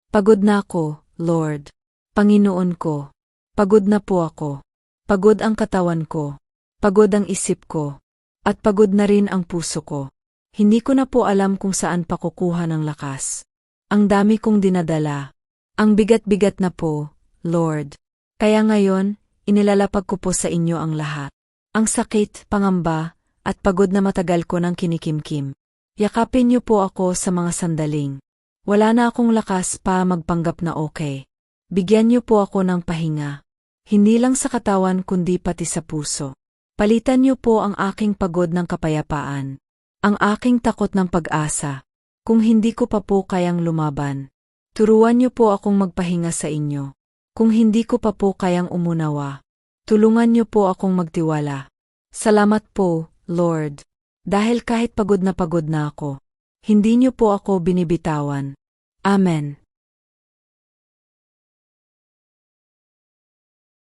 Pagod na ako, Lord. Panginoon ko. Pagod na po ako. Pagod ang katawan ko. Pagod ang isip ko. At pagod na rin ang puso ko. Hindi ko na po alam kung saan pa kukuha ng lakas. Ang dami kong dinadala. Ang bigat-bigat na po, Lord. Kaya ngayon, inilalapag ko po sa inyo ang lahat. Ang sakit, pangamba, at pagod na matagal ko nang kinikimkim. Yakapin niyo po ako sa mga sandaling. Wala na akong lakas pa magpanggap na okay. Bigyan niyo po ako ng pahinga. Hindi lang sa katawan kundi pati sa puso. Palitan niyo po ang aking pagod ng kapayapaan. Ang aking takot ng pag-asa. Kung hindi ko pa po kayang lumaban. Turuan niyo po akong magpahinga sa inyo. Kung hindi ko pa po kayang umunawa. Tulungan niyo po akong magtiwala. Salamat po, Lord. Dahil kahit pagod na ako, hindi niyo po ako binibitawan. Amen.